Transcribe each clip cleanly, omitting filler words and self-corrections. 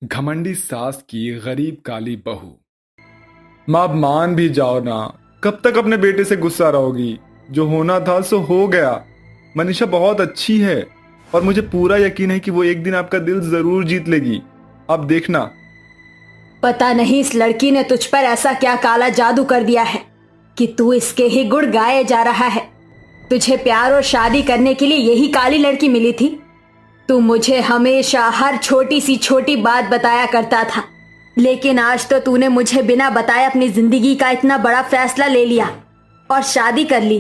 घमंडी सास की गरीब काली बहू। माँ अब मान भी जाओ ना, कब तक अपने बेटे से गुस्सा रहोगी? जो होना था सो हो गया। मनीषा बहुत अच्छी है और मुझे पूरा यकीन है कि वो एक दिन आपका दिल जरूर जीत लेगी। आप देखना। पता नहीं इस लड़की ने तुझ पर ऐसा क्या काला जादू कर दिया है कि तू इसके ही गुण गाए जा रहा है। तुझे प्यार और शादी करने के लिए यही काली लड़की मिली थी। तू मुझे हमेशा हर छोटी सी छोटी बात बताया करता था, लेकिन आज तो तूने मुझे बिना बताए अपनी जिंदगी का इतना बड़ा फैसला ले लिया और शादी कर ली।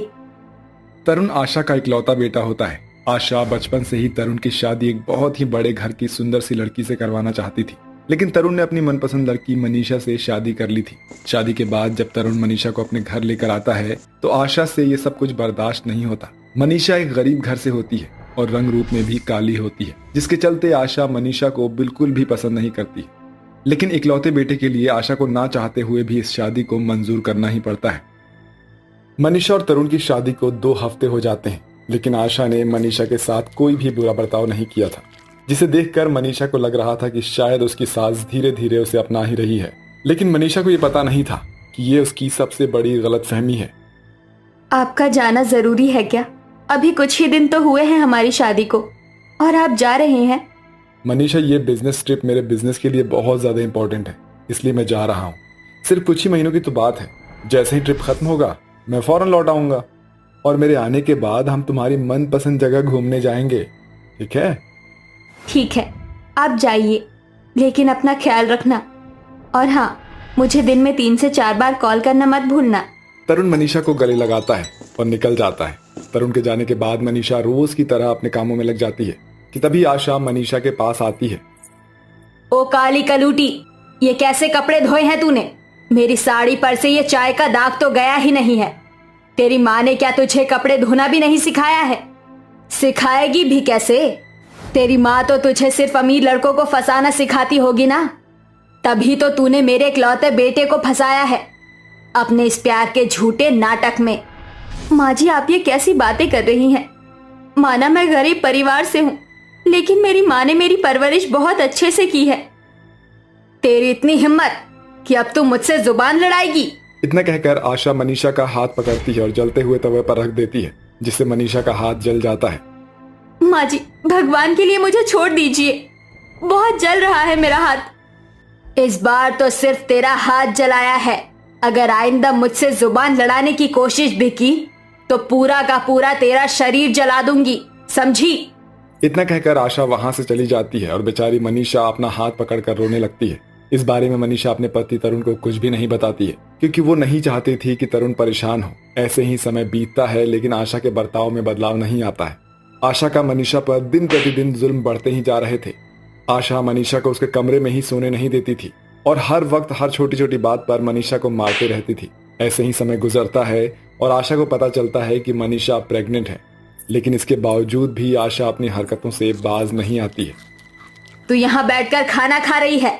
तरुण आशा का इकलौता बेटा होता है। आशा बचपन से ही तरुण की शादी एक बहुत ही बड़े घर की सुंदर सी लड़की से करवाना चाहती थी, लेकिन तरुण ने अपनी मनपसंद लड़की मनीषा से शादी कर ली थी। शादी के बाद जब तरुण मनीषा को अपने घर लेकर आता है तो आशा से ये सब कुछ बर्दाश्त नहीं होता। मनीषा एक गरीब घर से होती है और रंग रूप में भी काली होती है, जिसके चलते आशा मनीषा को बिल्कुल भी पसंद नहीं करती। लेकिन इकलौते बेटे के लिए आशा को ना चाहते हुए भी इस शादी को मंजूर करना ही पड़ता है। मनीषा और तरुण की शादी को 2 हफ्ते हो जाते हैं, लेकिन आशा ने मनीषा के साथ कोई भी बुरा बर्ताव नहीं किया था, जिसे देखकर मनीषा को लग रहा था कि शायद उसकी सास धीरे धीरे उसे अपना ही रही है। लेकिन मनीषा को यह पता नहीं था कि ये उसकी सबसे बड़ी गलतफहमी है। आपका जाना जरूरी है क्या? अभी कुछ ही दिन तो हुए हैं हमारी शादी को और आप जा रहे हैं। मनीषा, ये बिजनेस ट्रिप मेरे बिजनेस के लिए बहुत ज्यादा इंपॉर्टेंट है, इसलिए मैं जा रहा हूँ। सिर्फ कुछ ही महीनों की तो बात है। जैसे ही ट्रिप खत्म होगा मैं फौरन लौट आऊंगा और मेरे आने के बाद हम तुम्हारी मनपसंद जगह घूमने जाएंगे। ठीक है? ठीक है, आप जाइए, लेकिन अपना ख्याल रखना। और हाँ, मुझे दिन में 3 से 4 बार कॉल करना मत भूलना। तरुण मनीषा को गले लगाता है और निकल जाता है। तरुण के जाने के बाद मनीषा रोज की तरह अपने कामों में लग जाती है कि तभी आशा मनीषा के पास आती है। ओ काली कलूटी, ये कैसे कपड़े धोए हैं तूने? मेरी साड़ी पर से ये चाय का दाग तो गया ही नहीं है। तेरी माँ ने क्या तुझे कपड़े धोना भी नहीं सिखाया है? सिखाएगी भी कैसे? तेरी माँ तो तुझे सिर्फ अमीर लड़कों को फंसाना सिखाती होगी ना। तभी तो तूने मेरे इकलौते बेटे को फंसाया है अपने इस प्यार के झूठे नाटक में। माँ जी, आप ये कैसी बातें कर रही हैं? माना मैं गरीब परिवार से हूँ, लेकिन मेरी माँ ने मेरी परवरिश बहुत अच्छे से की है। तेरी इतनी हिम्मत कि अब तू मुझसे जुबान लड़ाएगी? इतना कहकर आशा मनीषा का हाथ पकड़ती है और जलते हुए तवे पर रख देती है, जिससे मनीषा का हाथ जल जाता है। माँ जी, भगवान के लिए मुझे छोड़ दीजिए, बहुत जल रहा है मेरा हाथ। इस बार तो सिर्फ तेरा हाथ जलाया है। अगर आइंदा मुझसे जुबान लड़ाने की कोशिश भी की तो पूरा का पूरा तेरा शरीर जला दूंगी, समझी? इतना कहकर आशा वहां से चली जाती है और बेचारी मनीषा अपना हाथ पकड़कर रोने लगती है। इस बारे में मनीषा अपने पति तरुण को कुछ भी नहीं बताती है, क्योंकि वो नहीं चाहती थी कि तरुण परेशान हो। ऐसे ही समय बीतता है, लेकिन आशा के बर्ताव में बदलाव नहीं आता है। आशा का मनीषा पर दिन प्रतिदिन जुल्म बढ़ते ही जा रहे थे। आशा मनीषा को उसके कमरे में ही सोने नहीं देती थी और हर वक्त हर छोटी छोटी बात पर मनीषा को मारती रहती थी। ऐसे ही समय गुजरता है और आशा को पता चलता है कि मनीषा प्रेग्नेंट है, लेकिन इसके बावजूद भी आशा अपनी हरकतों से बाज नहीं आती है। तू यहाँ बैठकर खाना खा रही है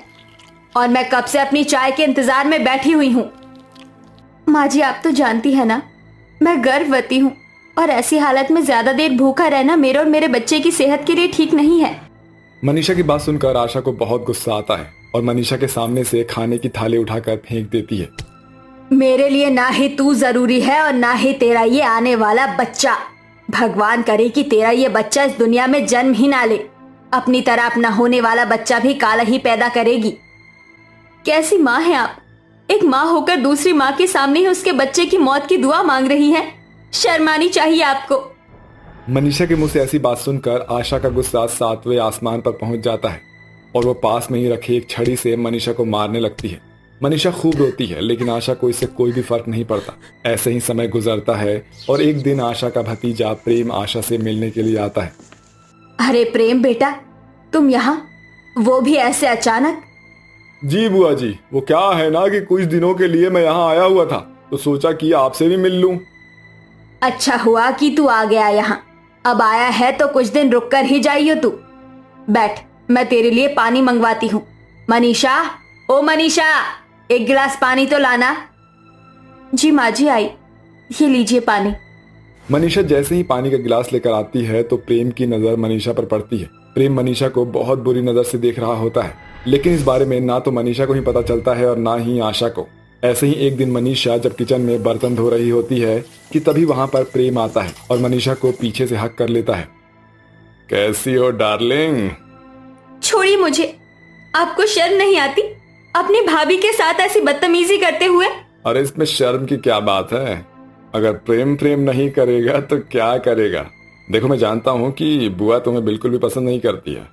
और मैं कब से अपनी चाय के इंतजार में बैठी हुई हूँ। माँ जी, आप तो जानती है ना, मैं गर्भवती हूँ और ऐसी हालत में ज्यादा देर भूखा रहना मेरे और मेरे बच्चे की सेहत के लिए ठीक नहीं है। मनीषा की बात सुनकर आशा को बहुत गुस्सा आता है और मनीषा के सामने से खाने की थाली उठाकर फेंक देती है। मेरे लिए ना ही तू जरूरी है और ना ही तेरा ये आने वाला बच्चा। भगवान करे कि तेरा ये बच्चा इस दुनिया में जन्म ही ना ले। अपनी तरह अपना होने वाला बच्चा भी काला ही पैदा करेगी। कैसी माँ है आप? एक माँ होकर दूसरी माँ के सामने ही उसके बच्चे की मौत की दुआ मांग रही है। शर्म आनी चाहिए आपको। मनीषा के मुंह से ऐसी बात सुनकर आशा का गुस्सा 7वें आसमान पर पहुंच जाता है और वो पास में ही रखी एक छड़ी से मनीषा को मारने लगती है। मनीषा खूब रोती है, लेकिन आशा को इससे कोई भी फर्क नहीं पड़ता। ऐसे ही समय गुजरता है और एक दिन आशा का भतीजा प्रेम आशा से मिलने के लिए आता है। अरे प्रेम बेटा, तुम यहाँ, वो भी ऐसे अचानक? जी बुआ जी, वो क्या है ना कि कुछ दिनों के लिए मैं यहाँ आया हुआ था, तो सोचा कि आपसे भी मिल लूं। अच्छा हुआ कि तू आ गया यहाँ। अब आया है तो कुछ दिन रुक कर ही जाइयो तू। बैठ, मैं तेरे लिए पानी मंगवाती हूँ। मनीषा, ओ मनीषा, एक गिलास पानी तो लाना। जी माँ जी, आई, ये लीजिए पानी। मनीषा जैसे ही पानी का गिलास लेकर आती है तो प्रेम की नजर मनीषा पर पड़ती है। प्रेम मनीषा को बहुत बुरी नजर से देख रहा होता है। लेकिन इस बारे में ना तो मनीषा को ही पता चलता है और ना ही आशा को। ऐसे ही एक दिन मनीषा जब किचन में बर्तन धो रही होती है कि तभी वहां पर प्रेम आता है और मनीषा को पीछे से हक कर लेता है। कैसी हो डार्लिंग? छोड़िए मुझे, आपको शर्म नहीं आती अपनी भाभी के साथ ऐसी बदतमीजी करते हुए? अरे इसमें शर्म की क्या बात है? अगर प्रेम नहीं करेगा तो क्या करेगा? देखो मैं जानता हूँ कि बुआ तुम्हें बिल्कुल भी पसंद नहीं करती है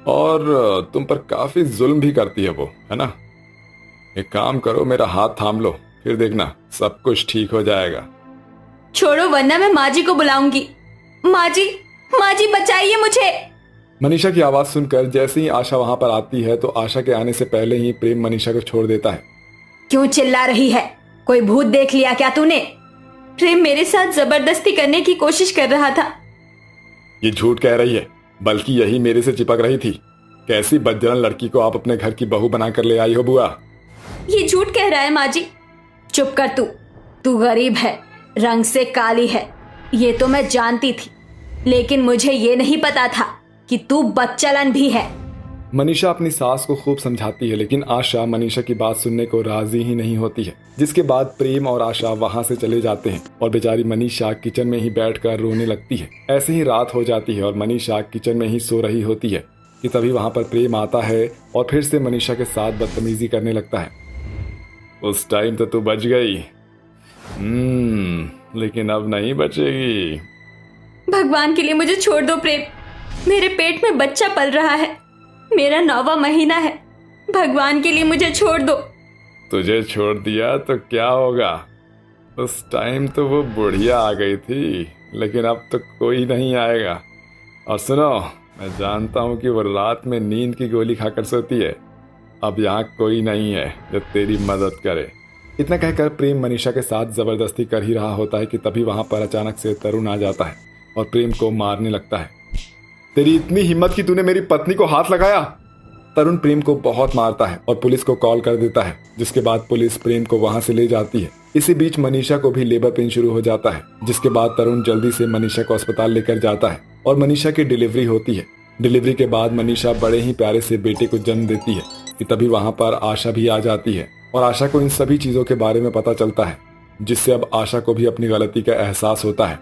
और तुम पर काफी जुल्म भी करती है वो, है ना? एक काम करो, मेरा हाथ थाम लो, फिर देखना सब कुछ ठीक हो जाएगा। छोड़ो वरना मैं माँ जी को बुलाऊंगी। माँ जी बचाइए मुझे। मनीषा की आवाज सुनकर जैसे ही आशा वहां पर आती है तो आशा के आने से पहले ही प्रेम मनीषा को छोड़ देता है। क्यों चिल्ला रही है? कोई भूत देख लिया क्या तूने? प्रेम मेरे साथ जबरदस्ती करने की कोशिश कर रहा था। ये झूठ कह रही है, बल्कि यही मेरे से चिपक रही थी। कैसी बदजलन लड़की को आप अपने घर की बहू बनाकर ले आई हो बुआ? ये झूठ कह रहा है माँ जी। चुप कर तू गरीब है, रंग से काली है, ये तो मैं जानती थी, लेकिन मुझे ये नहीं पता था कि तू बदचलन भी है। मनीषा अपनी सास को खूब समझाती है लेकिन आशा मनीषा की बात सुनने को राजी ही नहीं होती है, जिसके बाद प्रेम और आशा वहां से चले जाते हैं और बेचारी मनीषा किचन में ही बैठकर रोने लगती है। ऐसे ही रात हो जाती है और मनीषा किचन में ही सो रही होती है कि तभी वहां पर प्रेम आता है और फिर से मनीषा के साथ बदतमीजी करने लगता है। उस टाइम तो तू बच गई, लेकिन अब नहीं बचेगी। भगवान के लिए मुझे छोड़ दो प्रेम, मेरे पेट में बच्चा पल रहा है, मेरा 9वां महीना है, भगवान के लिए मुझे छोड़ दो। तुझे छोड़ दिया तो क्या होगा? उस टाइम तो वो बुढ़िया आ गई थी, लेकिन अब तो कोई नहीं आएगा। और सुनो, मैं जानता हूँ कि वो रात में नींद की गोली खाकर सोती है। अब यहाँ कोई नहीं है जो तेरी मदद करे। इतना कहकर प्रेम मनीषा के साथ जबरदस्ती कर ही रहा होता है कि तभी वहां पर अचानक से तरुण आ जाता है और प्रेम को मारने लगता है। तेरी इतनी हिम्मत कि तूने मेरी पत्नी को हाथ लगाया? तरुण प्रेम को बहुत मारता है और पुलिस को कॉल कर देता है, जिसके बाद पुलिस प्रेम को वहां से ले जाती है। इसी बीच मनीषा को भी लेबर पेन शुरू हो जाता है, जिसके बाद तरुण जल्दी से मनीषा को अस्पताल लेकर जाता है और मनीषा की डिलीवरी होती है। डिलीवरी के बाद मनीषा बड़े ही प्यारे से बेटे को जन्म देती है कि तभी वहां पर आशा भी आ जाती है और आशा को इन सभी चीजों के बारे में पता चलता है, जिससे अब आशा को भी अपनी गलती का एहसास होता है।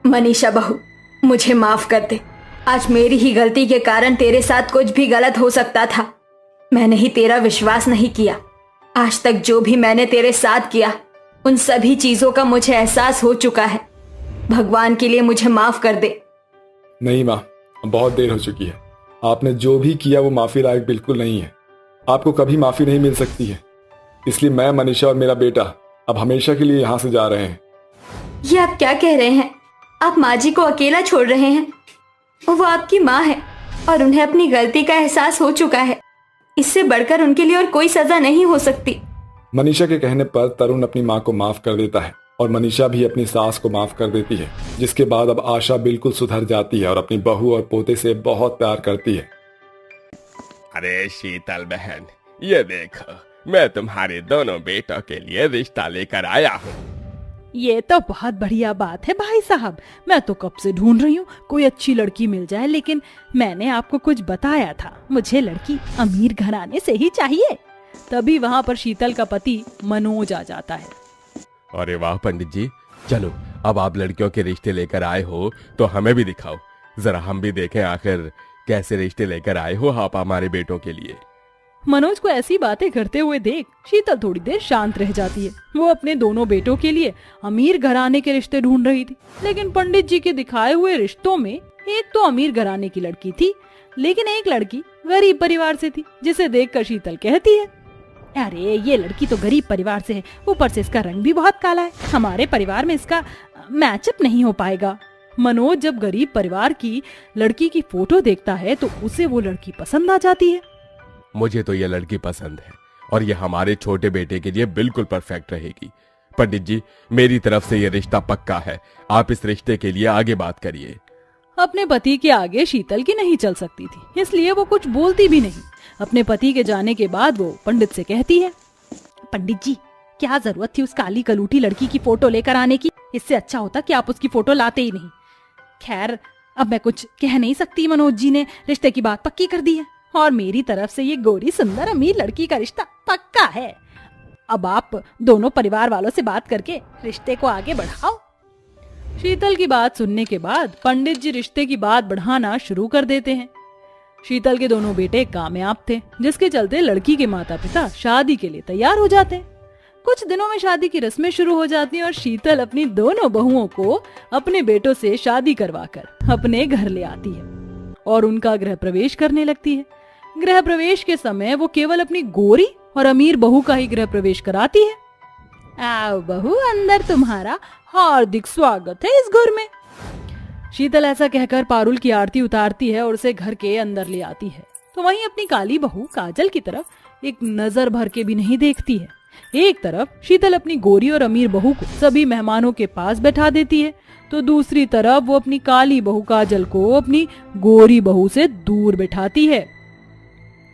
मनीषा बहू, मुझे माफ कर दे। आज मेरी ही गलती के कारण तेरे साथ कुछ भी गलत हो सकता था। मैंने ही तेरा विश्वास नहीं किया। आज तक जो भी मैंने तेरे साथ किया, उन सभी चीजों का मुझे एहसास हो चुका है। भगवान के लिए मुझे माफ कर दे। नहीं माँ, बहुत देर हो चुकी है। आपने जो भी किया वो माफी लायक बिल्कुल नहीं है। आपको कभी माफी नहीं मिल सकती है। इसलिए मैं, मनीषा और मेरा बेटा अब हमेशा के लिए यहाँ से जा रहे हैं। ये आप क्या कह रहे हैं? आप माँ जी को अकेला छोड़ रहे हैं? वो आपकी माँ है और उन्हें अपनी गलती का एहसास हो चुका है। इससे बढ़कर उनके लिए और कोई सजा नहीं हो सकती। मनीषा के कहने पर तरुण अपनी माँ को माफ कर देता है और मनीषा भी अपनी सास को माफ कर देती है, जिसके बाद अब आशा बिल्कुल सुधर जाती है और अपनी बहू और पोते से बहुत प्यार करती है। अरे शीतल बहन, ये देखो, मैं तुम्हारे दोनों बेटों के लिए रिश्ता लेकर आया हूँ। ये तो बहुत बढ़िया बात है भाई साहब। मैं तो कब से ढूंढ रही हूँ कोई अच्छी लड़की मिल जाए, लेकिन मैंने आपको कुछ बताया था, मुझे लड़की अमीर घराने से ही चाहिए। तभी वहाँ पर शीतल का पति मनोज आ जाता है। अरे वाह पंडित जी, चलो अब आप लड़कियों के रिश्ते लेकर आए हो तो हमें भी दिखाओ, जरा हम भी देखें आखिर कैसे रिश्ते लेकर आए हो आप हमारे बेटों के लिए। मनोज को ऐसी बातें करते हुए देख शीतल थोड़ी देर शांत रह जाती है। वो अपने दोनों बेटों के लिए अमीर घराने के रिश्ते ढूंढ रही थी, लेकिन पंडित जी के दिखाए हुए रिश्तों में एक तो अमीर घराने की लड़की थी, लेकिन एक लड़की गरीब परिवार से थी, जिसे देखकर शीतल कहती है, अरे ये लड़की तो गरीब परिवार से है, ऊपर से इसका रंग भी बहुत काला है, हमारे परिवार में इसका मैचअप नहीं हो पाएगा। मनोज जब गरीब परिवार की लड़की की फोटो देखता है तो उसे वो लड़की पसंद आ जाती है। मुझे तो ये लड़की पसंद है और ये हमारे छोटे बेटे के लिए बिल्कुल परफेक्ट रहेगी। पंडित जी, मेरी तरफ से ये रिश्ता पक्का है, आप इस रिश्ते के लिए आगे बात करिए। अपने पति के आगे शीतल की नहीं चल सकती थी, इसलिए वो कुछ बोलती भी नहीं। अपने पति के जाने के बाद वो पंडित से कहती है, पंडित जी, क्या जरूरत थी उस काली कलूटी लड़की की फोटो लेकर आने की? इससे अच्छा होता कि आप उसकी फोटो लाते ही नहीं। खैर, अब मैं कुछ कह नहीं सकती, मनोज जी ने रिश्ते की बात पक्की कर दी है। और मेरी तरफ से ये गोरी सुंदर अमीर लड़की का रिश्ता पक्का है। अब आप दोनों परिवार वालों से बात करके रिश्ते को आगे बढ़ाओ। शीतल की बात सुनने के बाद पंडित जी रिश्ते की बात बढ़ाना शुरू कर देते हैं। शीतल के दोनों बेटे कामयाब थे, जिसके चलते लड़की के माता पिता शादी के लिए तैयार हो जाते हैं। कुछ दिनों में शादी की रस्में शुरू हो जाती हैं और शीतल अपनी दोनों बहुओं को अपने बेटों से शादी करवाकर अपने घर ले आती है और उनका गृह प्रवेश करने लगती है। गृह प्रवेश के समय वो केवल अपनी गोरी और अमीर बहू का ही गृह प्रवेश कराती है। आओ बहू, अंदर तुम्हारा हार्दिक स्वागत है इस घर में। शीतल ऐसा कहकर पारुल की आरती उतारती है और उसे घर के अंदर ले आती है। तो वहीं अपनी काली बहू काजल की तरफ एक नजर भर के भी नहीं देखती है। एक तरफ शीतल अपनी गोरी और अमीर बहू को सभी मेहमानों के पास बैठा देती है, तो दूसरी तरफ वो अपनी काली बहू काजल को अपनी गोरी बहू से दूर बैठाती है।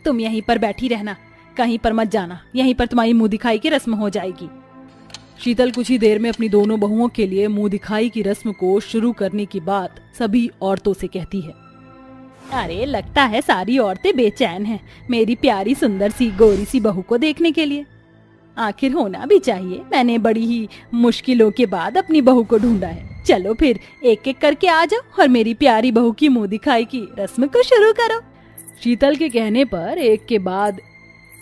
तुम यहीं पर बैठी रहना, कहीं पर मत जाना, यहीं पर तुम्हारी मुंह दिखाई की रस्म हो जाएगी। शीतल कुछ ही देर में अपनी दोनों बहुओं के लिए मुंह दिखाई की रस्म को शुरू करने की बात सभी औरतों से कहती है। अरे लगता है सारी औरतें बेचैन हैं मेरी प्यारी सुंदर सी गोरी सी बहू को देखने के लिए। आखिर होना भी चाहिए, मैंने बड़ी ही मुश्किलों के बाद अपनी बहू को ढूंढा है। चलो फिर एक एक करके आ जाओ और मेरी प्यारी बहू की मुंह दिखाई की रस्म को शुरू करो। शीतल के कहने पर एक के बाद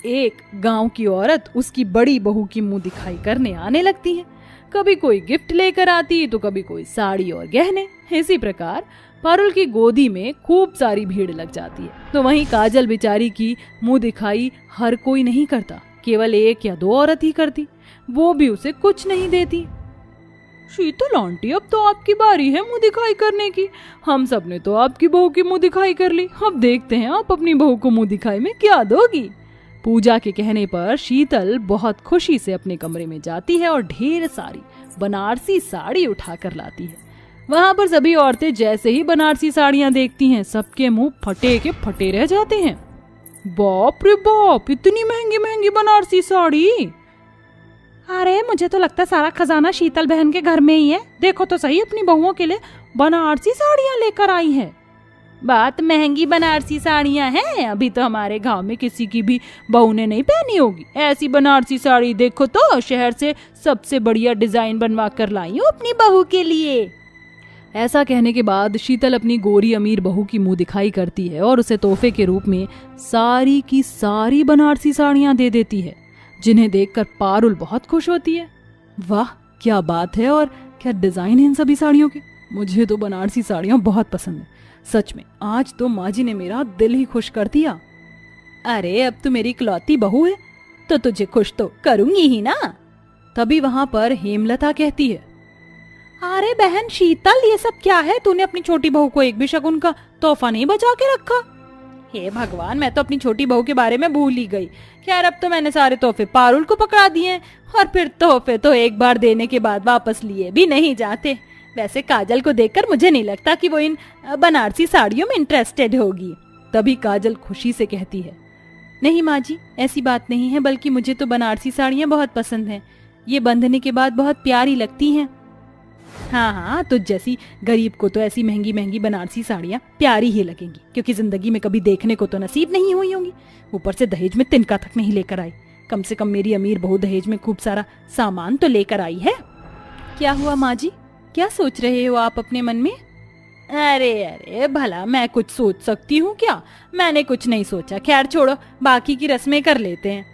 एक गांव की औरत उसकी बड़ी बहू की मुंह दिखाई करने आने लगती है। कभी कोई गिफ्ट लेकर आती तो कभी कोई साड़ी और गहने। इसी प्रकार पारुल की गोदी में खूब सारी भीड़ लग जाती है। तो वहीं काजल बेचारी की मुंह दिखाई हर कोई नहीं करता, केवल एक या दो औरत ही करती, वो भी उसे कुछ नहीं देती। शीतल आंटी, अब तो आपकी बारी है मुंह दिखाई करने की। हम सब ने तो आपकी बहू की मुंह दिखाई कर ली, अब देखते हैं आप अपनी बहू को मुंह दिखाई में क्या दोगी। पूजा के कहने पर शीतल बहुत खुशी से अपने कमरे में जाती है और ढेर सारी बनारसी साड़ी उठा कर लाती है। वहाँ पर सभी औरतें जैसे ही बनारसी साड़ियाँ देखती हैं, सबके मुंह फटे के फटे रह जाते हैं। बाप रे बाप, इतनी महंगी महंगी बनारसी साड़ी! अरे मुझे तो लगता है सारा खजाना शीतल बहन के घर में ही है। देखो तो सही, अपनी बहुओं के लिए बनारसी साड़ियाँ लेकर आई है। बात महंगी बनारसी साड़ियाँ हैं, अभी तो हमारे गांव में किसी की भी बहू ने नहीं पहनी होगी ऐसी बनारसी साड़ी। देखो तो शहर से सबसे बढ़िया डिजाइन बनवा कर लाई हूँ अपनी बहू के लिए। ऐसा कहने के बाद शीतल अपनी गोरी अमीर बहू की मुंह दिखाई करती है और उसे तोहफे के रूप में सारी की सारी बनारसी साड़ियाँ दे देती है, जिन्हें देखकर पारुल बहुत खुश होती है। वाह क्या बात है, और क्या डिजाइन है इन सभी साड़ियों के। मुझे तो बनारसी साड़ियाँ बहुत पसंद है। सच में आज तो माँ जी ने मेरा दिल ही खुश कर दिया। अरे अब तू मेरी इकलौती बहू है तो तुझे खुश तो करूंगी ही ना। तभी वहाँ पर हेमलता कहती है, अरे बहन शीतल, ये सब क्या है? तूने अपनी छोटी बहू को एक भी शगुन का तोहफा नहीं बचा के रखा। हे भगवान, मैं तो अपनी छोटी बहू के बारे में भूल ही गई। खैर अब तो मैंने सारे तोहफे पारुल को पकड़ा दिए, और फिर तोहफे तो एक बार देने के बाद वापस लिए भी नहीं जाते। वैसे काजल को देखकर मुझे नहीं लगता कि वो इन बनारसी साड़ियों में इंटरेस्टेड होगी। तभी काजल खुशी से कहती है, नहीं माँ जी, ऐसी बात नहीं है, बल्कि मुझे तो बनारसी साड़ियाँ बहुत पसंद हैं। ये बंधने के बाद बहुत प्यारी लगती हैं। हाँ हाँ, तुझ जैसी गरीब को तो ऐसी महंगी महंगी बनारसी साड़ियाँ प्यारी ही लगेंगी, क्योंकि जिंदगी में कभी देखने को तो नसीब नहीं हुई होंगी। ऊपर से दहेज में तिनका तक नहीं लेकर आई। कम से कम मेरी अमीर बहू दहेज में खूब सारा सामान तो लेकर आई है। क्या हुआ माँ जी, क्या सोच रहे हो आप अपने मन में? अरे अरे भला मैं कुछ सोच सकती हूँ क्या? मैंने कुछ नहीं सोचा। खैर छोड़ो, बाकी की रस्में कर लेते हैं।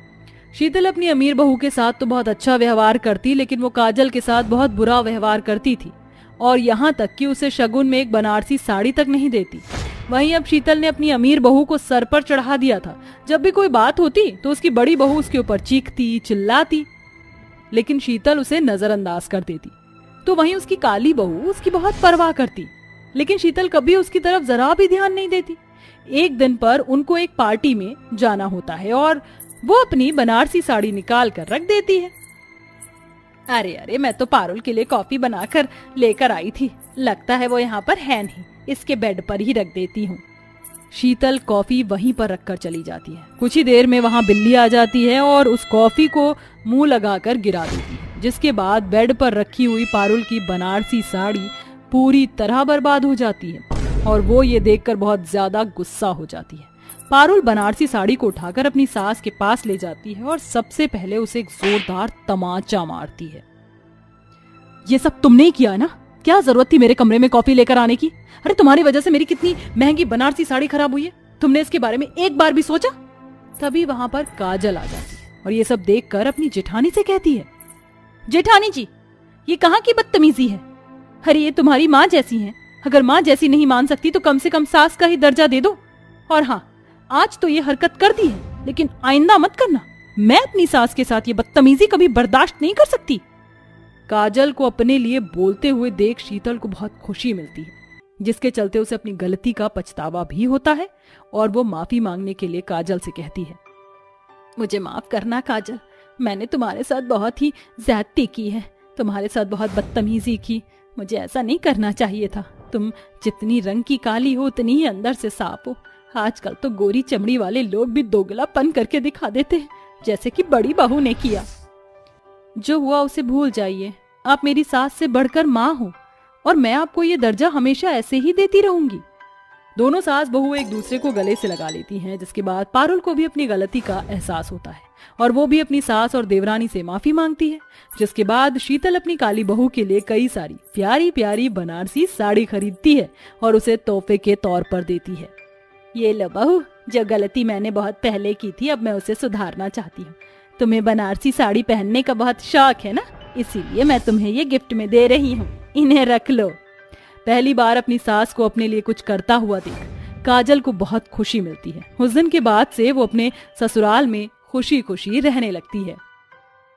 शीतल अपनी अमीर बहू के साथ तो बहुत अच्छा व्यवहार करती, लेकिन वो काजल के साथ बहुत बुरा व्यवहार करती थी, और यहाँ तक कि उसे शगुन में एक बनारसी साड़ी तक नहीं देती। वहीं अब शीतल ने अपनी अमीर बहू को सर पर चढ़ा दिया था। जब भी कोई बात होती तो उसकी बड़ी बहू उसके ऊपर चीखती चिल्लाती, लेकिन शीतल उसे नजरअंदाज कर देती। तो वहीं उसकी काली बहू उसकी बहुत परवाह करती, लेकिन शीतल कभी उसकी तरफ जरा भी ध्यान नहीं देती। एक दिन पर उनको एक पार्टी में जाना होता है और वो अपनी बनारसी साड़ी निकाल कर रख देती है। अरे अरे, मैं तो पारुल के लिए कॉफी बनाकर लेकर आई थी, लगता है वो यहाँ पर है नहीं, इसके बेड पर ही रख देती हूँ। शीतल कॉफी वहीं पर रखकर चली जाती है। कुछ ही देर में वहाँ बिल्ली आ जाती है और उस कॉफी को मुंह लगाकर गिरा देती है, जिसके बाद बेड पर रखी हुई पारुल की बनारसी साड़ी पूरी तरह बर्बाद हो जाती है और वो ये देखकर बहुत ज्यादा गुस्सा हो जाती है। पारुल बनारसी साड़ी को उठाकर अपनी सास के पास ले जाती है और सबसे पहले उसे एक जोरदार तमाचा मारती है। ये सब तुमने ही किया है ना? क्या जरूरत थी मेरे कमरे में कॉफी लेकर आने की? अरे तुम्हारी वजह से मेरी कितनी महंगी बनारसी साड़ी खराब हुई है, तुमने इसके बारे में एक बार भी सोचा? तभी वहां पर काजल आ जाती है और ये सब देखकर अपनी जेठानी से कहती है, जेठानी जी, ये कहाँ की बदतमीजी है? अरे ये तुम्हारी माँ जैसी हैं, अगर माँ जैसी नहीं मान सकती तो कम से कम सास का ही दर्जा दे दो। और हाँ, आज तो ये हरकत कर दी है, लेकिन आइंदा मत करना। मैं अपनी सास के साथ ये बदतमीजी कभी बर्दाश्त नहीं कर सकती। काजल को अपने लिए बोलते हुए देख शीतल को बहुत खुशी मिलती है, जिसके चलते उसे अपनी गलती का पछतावा भी होता है और वो माफी मांगने के लिए काजल से कहती है, मुझे माफ करना काजल, मैंने तुम्हारे साथ बहुत ही ज्यादती की है, तुम्हारे साथ बहुत बदतमीजी की, मुझे ऐसा नहीं करना चाहिए था। तुम जितनी रंग की काली हो उतनी ही अंदर से साफ हो। आजकल तो गोरी चमड़ी वाले लोग भी दोगलापन करके दिखा देते हैं, जैसे कि बड़ी बहू ने किया। जो हुआ उसे भूल जाइए, आप मेरी सास से बढ़कर माँ हो और मैं आपको ये दर्जा हमेशा ऐसे ही देती रहूंगी। दोनों सास बहू एक दूसरे को गले से लगा लेती हैं, जिसके बाद पारुल को भी अपनी गलती का एहसास होता है और वो भी अपनी सास और देवरानी से माफी मांगती है। जिसके बाद शीतल अपनी काली बहू के लिए कई सारी प्यारी प्यारी बनारसी साड़ी खरीदती है और उसे तोहफे के तौर पर देती है। ये लो बहू, जो गलती मैंने बहुत पहले की थी अब मैं उसे सुधारना चाहती हूँ। तुम्हें बनारसी साड़ी पहनने का बहुत शौक है ना, इसीलिए मैं तुम्हें ये गिफ्ट में दे रही हूँ, इन्हें रख लो। पहली बार अपनी सास को अपने लिए कुछ करता हुआ देख काजल को बहुत खुशी मिलती है। उस दिन के बाद से वो अपने ससुराल में खुशी खुशी रहने लगती है।